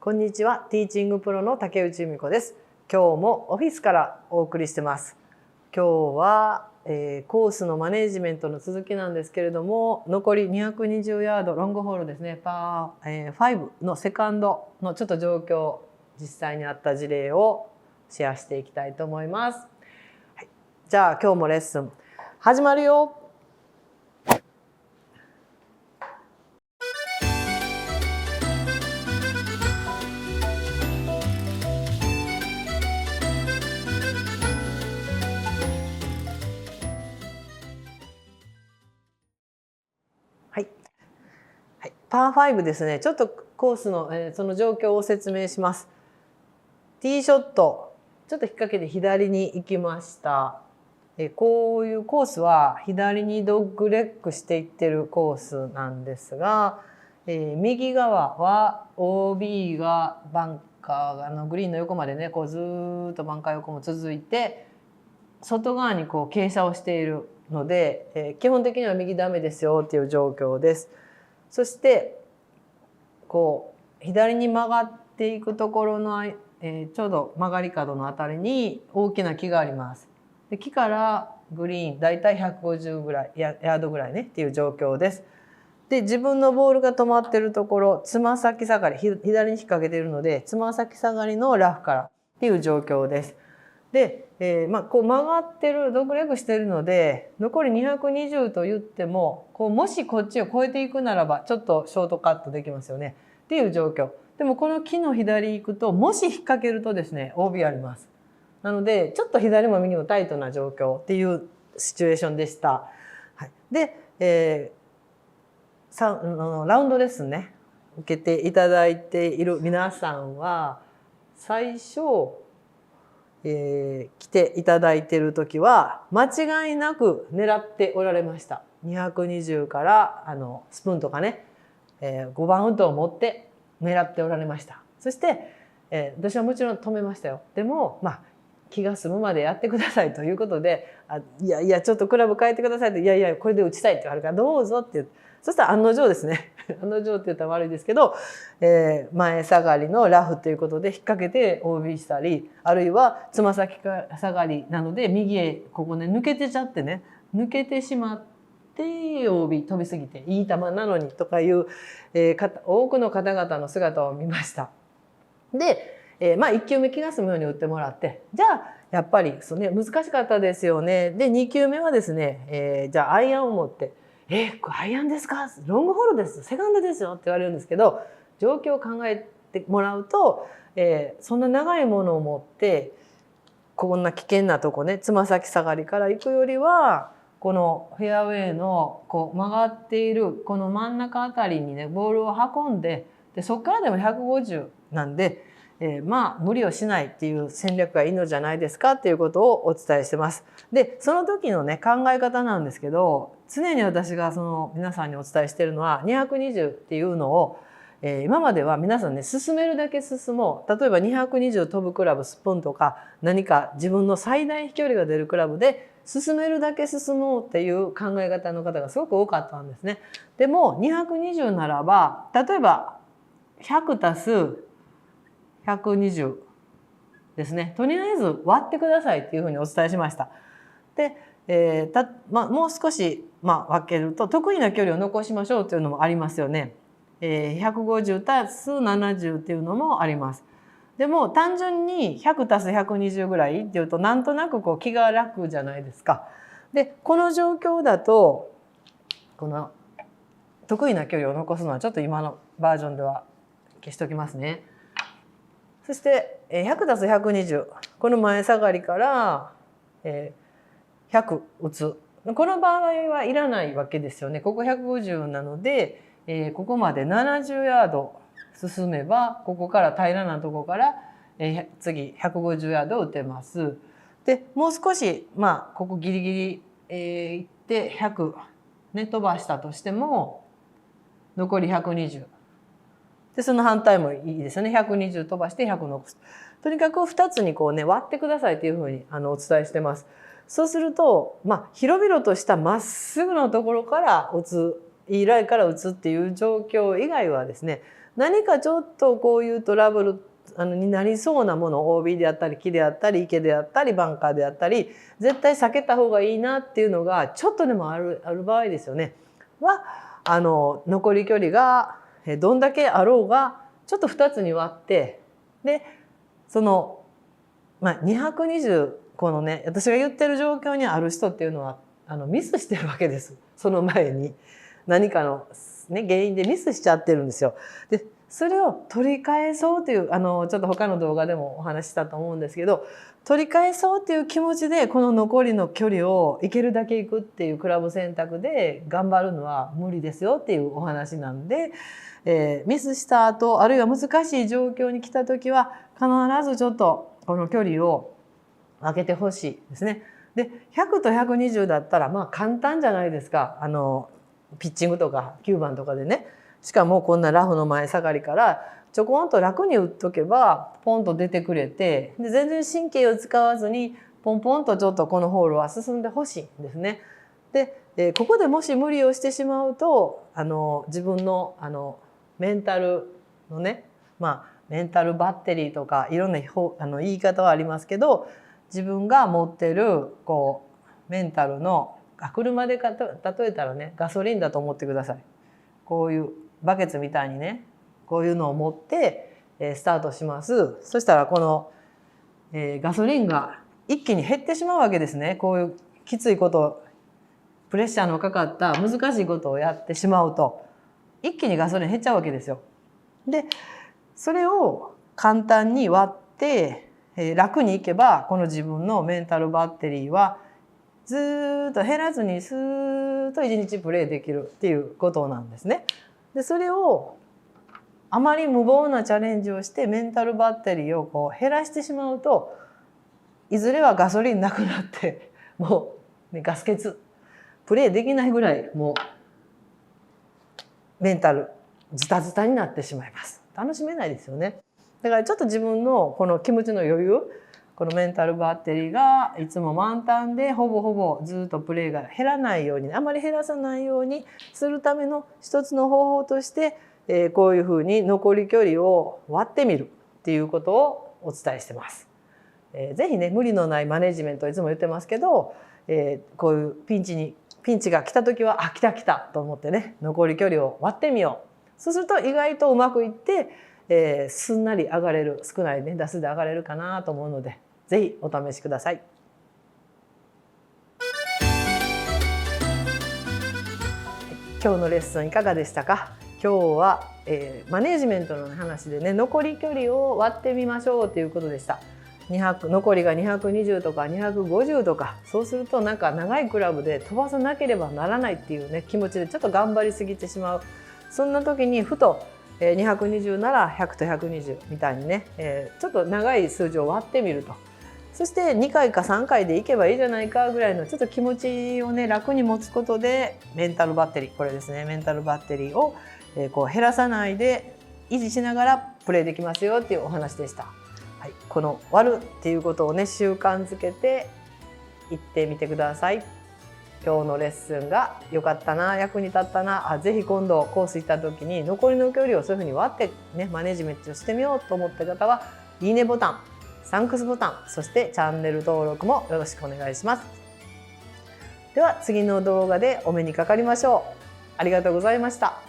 こんにちは、ティーチングプロの竹内由美子です。今日もオフィスからお送りしてます。今日は、コースのマネジメントの続きなんですけれども、残り220ヤードロングホールですね、パー、5のセカンドのちょっと状況、実際にあった事例をシェアしていきたいと思います。はい、じゃあ今日もレッスン始まるよ。はい、はい、パー5ですね。ちょっとコースの、その状況を説明します。ティーショット、ちょっと引っ掛けて左に行きました。こういうコースは左にドッグレッグしていってるコースなんですが、右側は OB がバンカーのグリーンの横までね、こうずっとバンカー横も続いて、外側にこう傾斜をしているので、基本的には右ダメですよっていう状況です。そしてこう左に曲がっていくところの、ちょうど曲がり角のあたりに大きな木があります。で木からグリーンだいたい150ぐらいヤードぐらいねっていう状況です。で自分のボールが止まってるところ、つま先下がり、左に引っ掛けているのでつま先下がりのラフからっていう状況です。で、こう曲がってるドッグレッグしてるので残り220と言ってもこうもしこっちを越えていくならばちょっとショートカットできますよねっていう状況。でもこの木の左行くともし引っ掛けるとですね OB あります。なのでちょっと左も右もタイトな状況っていうシチュエーションでした。はい、で、ラウンドレッスンね受けていただいている皆さんは最初来ていただいている時は間違いなく狙っておられました。220からスプーンとかね、5番ウッドを持って狙っておられました。そして、私はもちろん止めましたよ。でも気が済むまでやってくださいということでいやいやちょっとクラブ変えてくださいといやいやこれで打ちたいって言われるからどうぞって言って。そしたら案の定ですね案の定って言ったら悪いですけど、前下がりのラフということで引っ掛けて OB したり、あるいはつま先下がりなので右へここね抜けてちゃってね抜けてしまって OB 飛びすぎていい球なのにとかいう、多くの方々の姿を見ました。で、1球目気が済むように打ってもらってじゃあやっぱりそう、ね、難しかったですよね。で2球目はですね、じゃあアイアンを持ってアイアンですかロングホールですセカンドですよって言われるんですけど状況を考えてもらうと、そんな長いものを持ってこんな危険なとこねつま先下がりから行くよりはこのフェアウェイのこう曲がっているこの真ん中あたりにねボールを運んでそこからでも150なんで。無理をしないっていう戦略がいいのじゃないですかっていうことをお伝えしてます。でその時のね考え方なんですけど常に私がその皆さんにお伝えしているのは220っていうのを、今までは皆さんね進めるだけ進もう例えば220飛ぶクラブスプーンとか何か自分の最大飛距離が出るクラブで進めるだけ進もうっていう考え方の方がすごく多かったんですね。でも220ならば例えば100足す120ですね。とりあえず割ってくださいっていうふうにお伝えしました。で、もう少し、分けると得意な距離を残しましょうというのもありますよね。150足す70っていうのもあります。でも単純に100足す120ぐらいっていうとなんとなくこう気が楽じゃないですか。でこの状況だとこの得意な距離を残すのはちょっと今のバージョンでは消しておきますね。そして100足す120この前下がりから100打つこの場合はいらないわけですよね。ここ150なのでここまで70ヤード進めばここから平らなところから次150ヤード打てます。でもう少しここギリギリいって100、ね、飛ばしたとしても残り120。でその反対もいいですよね。120飛ばして100残す。とにかく2つにこうね割ってくださいというふうにお伝えしてます。そうすると広々としたまっすぐのところから打ついいライから打つっていう状況以外はですね何かちょっとこういうトラブルになりそうなもの、 OB であったり木であったり池であったりバンカーであったり、絶対避けた方がいいなっていうのがちょっとでもある場合ですよね。残り距離がどんだけあろうがちょっと2つに割って、でその、220、このね私が言ってる状況にある人っていうのはミスしてるわけです。その前に何かの、ね、原因でミスしちゃってるんですよ。でそれを取り返そうというちょっと他の動画でもお話ししたと思うんですけど、取り返そうっていう気持ちでこの残りの距離をいけるだけ行くっていうクラブ選択で頑張るのは無理ですよっていうお話なんで、ミスした後あるいは難しい状況に来た時は必ずちょっとこの距離を空けてほしいですね。で100と120だったら簡単じゃないですか。ピッチングとか9番とかでね、しかもこんなラフの前下がりからちょこんと楽に打っとけばポンと出てくれて、で全然神経を使わずにポンポンとちょっとこのホールは進んでほしいんですね。でここでもし無理をしてしまうと自分のメンタルのね、メンタルバッテリーとかいろんな言い方はありますけど、自分が持ってるメンタルの車で例えたらねガソリンだと思ってください。こういうバケツみたいにねこういうのを持ってスタートします。そしたらこのガソリンが一気に減ってしまうわけですね。こういうきついこと、プレッシャーのかかった難しいことをやってしまうと一気にガソリン減っちゃうわけですよ。でそれを簡単に割って楽にいけばこの自分のメンタルバッテリーはずっと減らずにスーッと一日プレイできるっていうことなんですね。でそれをあまり無謀なチャレンジをしてメンタルバッテリーを減らしてしまうといずれはガソリンなくなってもう、ね、ガス欠プレイできないぐらいもうメンタルズタズタになってしまいます。楽しめないですよね。だからちょっと自分のこの気持ちの余裕、このメンタルバッテリーがいつも満タンでほぼほぼずっとプレイが減らないように、あまり減らさないようにするための一つの方法として、こういうふうに残り距離を割ってみるっていうことをお伝えしてます。ぜひね無理のないマネジメントいつも言ってますけど、こういうピンチが来た時は来たと思ってね残り距離を割ってみよう。そうすると意外とうまくいって、すんなり上がれる、少ないね打数で上がれるかなと思うのでぜひお試しください。今日のレッスンいかがでしたか。今日は、マネジメントの話でね残り距離を割ってみましょうということでした。残りが220とか250とか、そうするとなんか長いクラブで飛ばさなければならないっていうね気持ちでちょっと頑張りすぎてしまう。そんな時にふと220なら100と120みたいにね、ちょっと長い数字を割ってみると。そして2回か3回でいけばいいじゃないかぐらいのちょっと気持ちをね楽に持つことでメンタルバッテリー、これですね、メンタルバッテリーを減らさないで維持しながらプレイできますよっていうお話でした。はい、この割るっていうことをね習慣づけていってみてください。今日のレッスンが良かったな、役に立ったな、ぜひ今度コース行った時に残りの距離をそういうふうに割ってねマネジメントしてみようと思った方はいいねボタン、サンクスボタン、そしてチャンネル登録もよろしくお願いします。では次の動画でお目にかかりましょう。ありがとうございました。